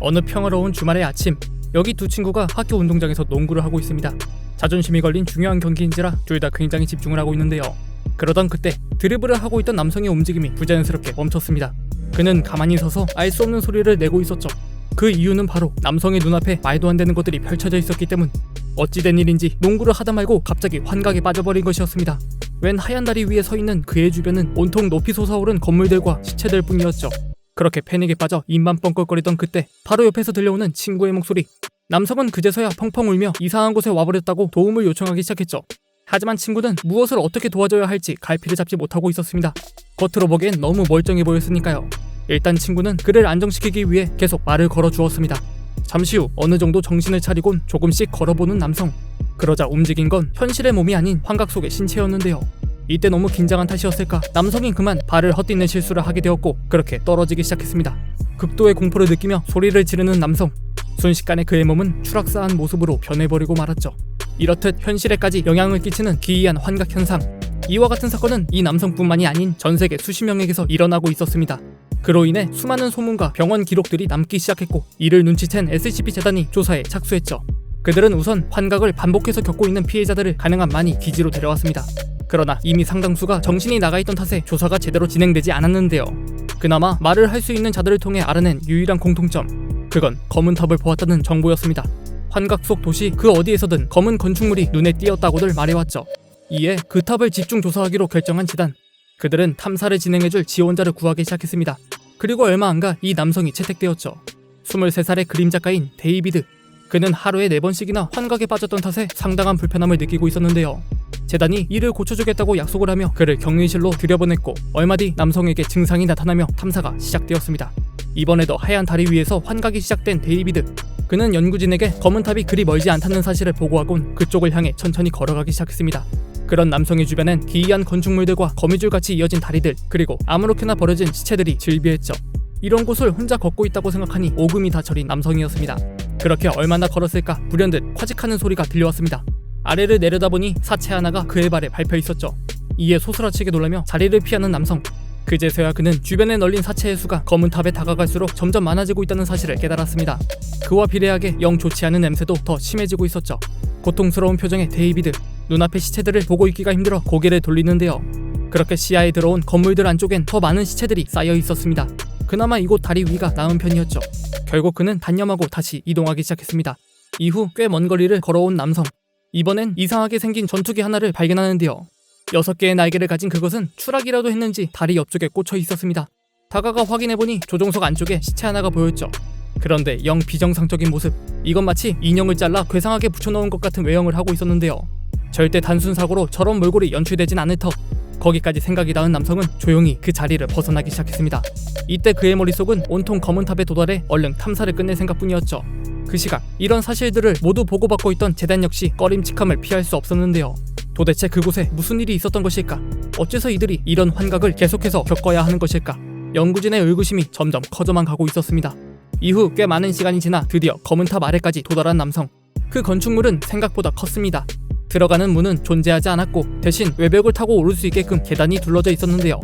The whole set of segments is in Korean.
어느 평화로운 주말의 아침, 여기 두 친구가 학교 운동장에서 농구를 하고 있습니다. 자존심이 걸린 중요한 경기인지라 둘 다 굉장히 집중을 하고 있는데요. 그러던 그때 드리블을 하고 있던 남성의 움직임이 부자연스럽게 멈췄습니다. 그는 가만히 서서 알 수 없는 소리를 내고 있었죠. 그 이유는 바로 남성의 눈앞에 말도 안 되는 것들이 펼쳐져 있었기 때문. 어찌된 일인지 농구를 하다 말고 갑자기 환각에 빠져버린 것이었습니다. 웬 하얀 다리 위에 서 있는 그의 주변은 온통 높이 솟아오른 건물들과 시체들 뿐이었죠. 그렇게 패닉에 빠져 입만 뻥긋거리던 그때 바로 옆에서 들려오는 친구의 목소리. 남성은 그제서야 펑펑 울며 이상한 곳에 와버렸다고 도움을 요청하기 시작했죠. 하지만 친구는 무엇을 어떻게 도와줘야 할지 갈피를 잡지 못하고 있었습니다. 겉으로 보기엔 너무 멀쩡해 보였으니까요. 일단 친구는 그를 안정시키기 위해 계속 말을 걸어주었습니다. 잠시 후 어느 정도 정신을 차리곤 조금씩 걸어보는 남성. 그러자 움직인 건 현실의 몸이 아닌 환각 속의 신체였는데요. 이때 너무 긴장한 탓이었을까 남성이 그만 발을 헛디는 실수를 하게 되었고 그렇게 떨어지기 시작했습니다. 극도의 공포를 느끼며 소리를 지르는 남성. 순식간에 그의 몸은 추락사한 모습으로 변해버리고 말았죠. 이렇듯 현실에까지 영향을 끼치는 기이한 환각 현상. 이와 같은 사건은 이 남성뿐만이 아닌 전 세계 수십 명에게서 일어나고 있었습니다. 그로 인해 수많은 소문과 병원 기록들이 남기 시작했고 이를 눈치챈 SCP-재단이 조사에 착수했죠. 그들은 우선 환각을 반복해서 겪고 있는 피해자들을 가능한 많이 기지로 데려왔습니다. 그러나 이미 상당수가 정신이 나가있던 탓에 조사가 제대로 진행되지 않았는데요. 그나마 말을 할 수 있는 자들을 통해 알아낸 유일한 공통점, 그건 검은 탑을 보았다는 정보였습니다. 환각 속 도시 그 어디에서든 검은 건축물이 눈에 띄었다고들 말해왔죠. 이에 그 탑을 집중 조사하기로 결정한 재단. 그들은 탐사를 진행해줄 지원자를 구하기 시작했습니다. 그리고 얼마 안가 이 남성이 채택되었죠. 23살의 그림 작가인 데이비드. 그는 하루에 4번씩이나 환각에 빠졌던 탓에 상당한 불편함을 느끼고 있었는데요. 재단이 이를 고쳐주겠다고 약속을 하며 그를 격리실로 들여보냈고 얼마 뒤 남성에게 증상이 나타나며 탐사가 시작되었습니다. 이번에도 하얀 다리 위에서 환각이 시작된 데이비드. 그는 연구진에게 검은 탑이 그리 멀지 않다는 사실을 보고하곤 그쪽을 향해 천천히 걸어가기 시작했습니다. 그런 남성의 주변엔 기이한 건축물들과 거미줄같이 이어진 다리들, 그리고 아무렇게나 버려진 시체들이 즐비했죠. 이런 곳을 혼자 걷고 있다고 생각하니 오금이 다 저린 남성이었습니다. 그렇게 얼마나 걸었을까 불현듯 화직하는 소리가 들려왔습니다. 아래를 내려다보니 사체 하나가 그의 발에 밟혀 있었죠. 이에 소스라치게 놀라며 자리를 피하는 남성. 그제서야 그는 주변에 널린 사체의 수가 검은 탑에 다가갈수록 점점 많아지고 있다는 사실을 깨달았습니다. 그와 비례하게 영 좋지 않은 냄새도 더 심해지고 있었죠. 고통스러운 표정의 데이비드. 눈앞의 시체들을 보고 있기가 힘들어 고개를 돌리는데요. 그렇게 시야에 들어온 건물들 안쪽엔 더 많은 시체들이 쌓여 있었습니다. 그나마 이곳 다리 위가 나은 편이었죠. 결국 그는 단념하고 다시 이동하기 시작했습니다. 이후 꽤 먼 거리를 걸어온 남성. 이번엔 이상하게 생긴 전투기 하나를 발견하는데요. 6개의 날개를 가진 그것은 추락이라도 했는지 다리 옆쪽에 꽂혀 있었습니다. 다가가 확인해보니 조종석 안쪽에 시체 하나가 보였죠. 그런데 영 비정상적인 모습. 이건 마치 인형을 잘라 괴상하게 붙여놓은 것 같은 외형을 하고 있었는데요. 절대 단순 사고로 저런 몰골이 연출되진 않을 터. 거기까지 생각이 닿은 남성은 조용히 그 자리를 벗어나기 시작했습니다. 이때 그의 머릿속은 온통 검은 탑에 도달해 얼른 탐사를 끝낼 생각뿐이었죠. 그 시각 이런 사실들을 모두 보고받고 있던 재단 역시 꺼림칙함을 피할 수 없었는데요. 도대체 그곳에 무슨 일이 있었던 것일까? 어째서 이들이 이런 환각을 계속해서 겪어야 하는 것일까? 연구진의 의구심이 점점 커져만 가고 있었습니다. 이후 꽤 많은 시간이 지나 드디어 검은 탑 아래까지 도달한 남성. 그 건축물은 생각보다 컸습니다. 들어가는 문은 존재하지 않았고 대신 외벽을 타고 오를 수 있게끔 계단이 둘러져 있었는데요.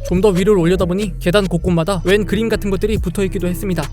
좀 더 위를 올려다보니 계단 곳곳마다 웬 그림 같은 것들이 붙어있기도 했습니다.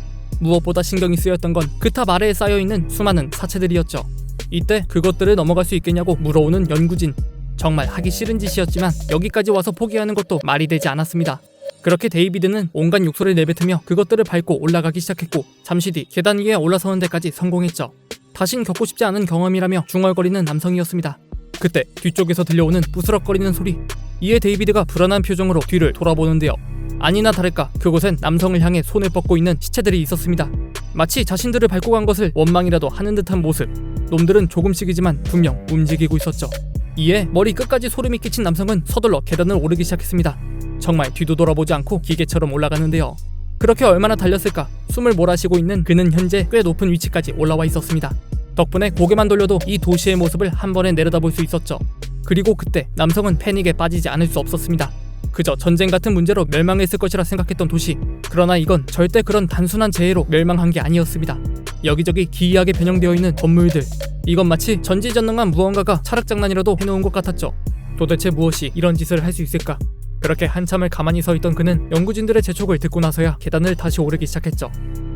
무엇보다 신경이 쓰였던 건 그 탑 아래에 쌓여있는 수많은 사체들이었죠. 이때 그것들을 넘어갈 수 있겠냐고 물어오는 연구진. 정말 하기 싫은 짓이었지만 여기까지 와서 포기하는 것도 말이 되지 않았습니다. 그렇게 데이비드는 온갖 욕설을 내뱉으며 그것들을 밟고 올라가기 시작했고 잠시 뒤 계단 위에 올라서는 데까지 성공했죠. 다신 겪고 싶지 않은 경험이라며 중얼거리는 남성이었습니다. 그때 뒤쪽에서 들려오는 부스럭거리는 소리. 이에 데이비드가 불안한 표정으로 뒤를 돌아보는데요. 아니나 다를까 그곳엔 남성을 향해 손을 뻗고 있는 시체들이 있었습니다. 마치 자신들을 밟고 간 것을 원망이라도 하는 듯한 모습. 놈들은 조금씩이지만 분명 움직이고 있었죠. 이에 머리 끝까지 소름이 끼친 남성은 서둘러 계단을 오르기 시작했습니다. 정말 뒤도 돌아보지 않고 기계처럼 올라가는데요. 그렇게 얼마나 달렸을까? 숨을 몰아쉬고 있는 그는 현재 꽤 높은 위치까지 올라와 있었습니다. 덕분에 고개만 돌려도 이 도시의 모습을 한 번에 내려다볼 수 있었죠. 그리고 그때 남성은 패닉에 빠지지 않을 수 없었습니다. 그저 전쟁 같은 문제로 멸망했을 것이라 생각했던 도시. 그러나 이건 절대 그런 단순한 재해로 멸망한 게 아니었습니다. 여기저기 기이하게 변형되어 있는 건물들. 이건 마치 전지전능한 무언가가 차락장난이라도 해놓은 것 같았죠. 도대체 무엇이 이런 짓을 할 수 있을까? 그렇게 한참을 가만히 서 있던 그는 연구진들의 재촉을 듣고 나서야 계단을 다시 오르기 시작했죠.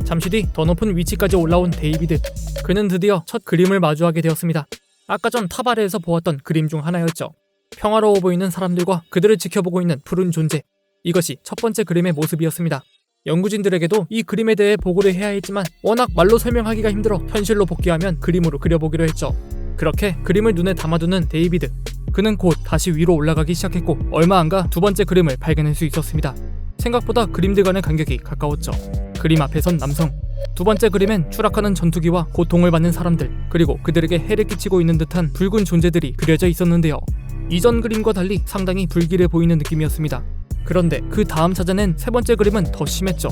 잠시 뒤 더 높은 위치까지 올라온 데이비드. 그는 드디어 첫 그림을 마주하게 되었습니다. 아까 전 탑 아래에서 보았던 그림 중 하나였죠. 평화로워 보이는 사람들과 그들을 지켜보고 있는 푸른 존재. 이것이 첫 번째 그림의 모습이었습니다. 연구진들에게도 이 그림에 대해 보고를 해야 했지만 워낙 말로 설명하기가 힘들어 현실로 복귀하면 그림으로 그려보기로 했죠. 그렇게 그림을 눈에 담아두는 데이비드. 그는 곧 다시 위로 올라가기 시작했고 얼마 안가 두 번째 그림을 발견할 수 있었습니다. 생각보다 그림들 간의 간격이 가까웠죠. 그림 앞에 선 남성. 두 번째 그림엔 추락하는 전투기와 고통을 받는 사람들, 그리고 그들에게 해를 끼치고 있는 듯한 붉은 존재들이 그려져 있었는데요. 이전 그림과 달리 상당히 불길해 보이는 느낌이었습니다. 그런데 그 다음 찾아낸 세 번째 그림은 더 심했죠.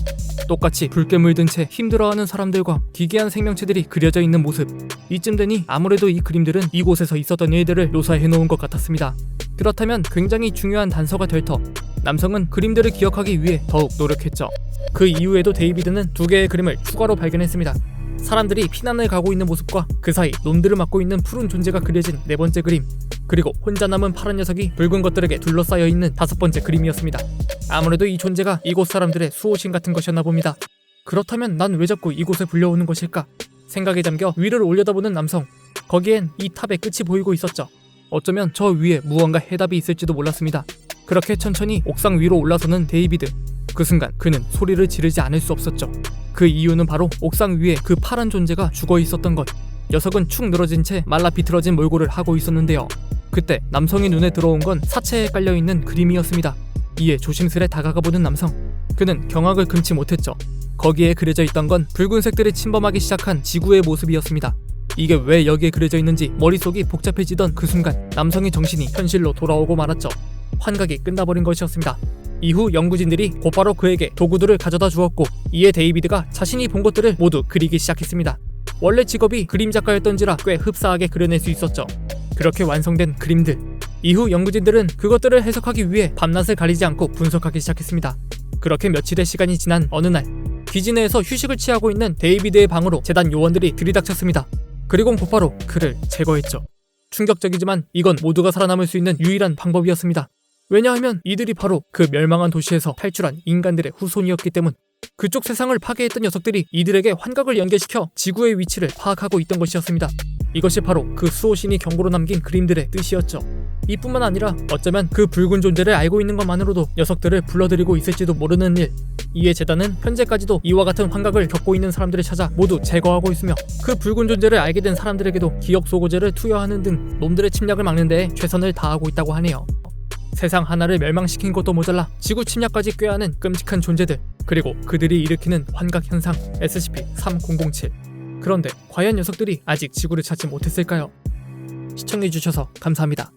똑같이 붉게 물든 채 힘들어하는 사람들과 기괴한 생명체들이 그려져 있는 모습. 이쯤 되니 아무래도 이 그림들은 이곳에서 있었던 일들을 묘사해 놓은 것 같았습니다. 그렇다면 굉장히 중요한 단서가 될 터. 남성은 그림들을 기억하기 위해 더욱 노력했죠. 그 이후에도 데이비드는 두 개의 그림을 추가로 발견했습니다. 사람들이 피난을 가고 있는 모습과 그 사이 놈들을 맡고 있는 푸른 존재가 그려진 네 번째 그림, 그리고 혼자 남은 파란 녀석이 붉은 것들에게 둘러싸여 있는 다섯 번째 그림이었습니다. 아무래도 이 존재가 이곳 사람들의 수호신 같은 것이었나 봅니다. 그렇다면 난 왜 자꾸 이곳에 불려오는 것일까? 생각에 잠겨 위를 올려다보는 남성. 거기엔 이 탑의 끝이 보이고 있었죠. 어쩌면 저 위에 무언가 해답이 있을지도 몰랐습니다. 그렇게 천천히 옥상 위로 올라서는 데이비드. 그 순간 그는 소리를 지르지 않을 수 없었죠. 그 이유는 바로 옥상 위에 그 파란 존재가 죽어 있었던 것. 녀석은 축 늘어진 채 말라 비틀어진 몰골을 하고 있었는데요. 그때 남성의 눈에 들어온 건 사체에 깔려있는 그림이었습니다. 이에 조심스레 다가가보는 남성. 그는 경악을 금치 못했죠. 거기에 그려져 있던 건 붉은색들이 침범하기 시작한 지구의 모습이었습니다. 이게 왜 여기에 그려져 있는지 머릿속이 복잡해지던 그 순간 남성의 정신이 현실로 돌아오고 말았죠. 환각이 끝나버린 것이었습니다. 이후 연구진들이 곧바로 그에게 도구들을 가져다 주었고, 이에 데이비드가 자신이 본 것들을 모두 그리기 시작했습니다. 원래 직업이 그림 작가였던지라 꽤 흡사하게 그려낼 수 있었죠. 그렇게 완성된 그림들. 이후 연구진들은 그것들을 해석하기 위해 밤낮을 가리지 않고 분석하기 시작했습니다. 그렇게 며칠의 시간이 지난 어느 날, 기지 내에서 휴식을 취하고 있는 데이비드의 방으로 재단 요원들이 들이닥쳤습니다. 그리고 곧바로 그를 제거했죠. 충격적이지만 이건 모두가 살아남을 수 있는 유일한 방법이었습니다. 왜냐하면 이들이 바로 그 멸망한 도시에서 탈출한 인간들의 후손이었기 때문. 그쪽 세상을 파괴했던 녀석들이 이들에게 환각을 연계시켜 지구의 위치를 파악하고 있던 것이었습니다. 이것이 바로 그 수호신이 경고로 남긴 그림들의 뜻이었죠. 이뿐만 아니라 어쩌면 그 붉은 존재를 알고 있는 것만으로도 녀석들을 불러들이고 있을지도 모르는 일. 이에 재단은 현재까지도 이와 같은 환각을 겪고 있는 사람들을 찾아 모두 제거하고 있으며, 그 붉은 존재를 알게 된 사람들에게도 기억 소고제를 투여하는 등 놈들의 침략을 막는 데에 최선을 다하고 있다고 하네요. 세상 하나를 멸망시킨 것도 모자라 지구 침략까지 꾀하는 끔찍한 존재들, 그리고 그들이 일으키는 환각 현상 SCP-3007. 그런데 과연 녀석들이 아직 지구를 찾지 못했을까요? 시청해주셔서 감사합니다.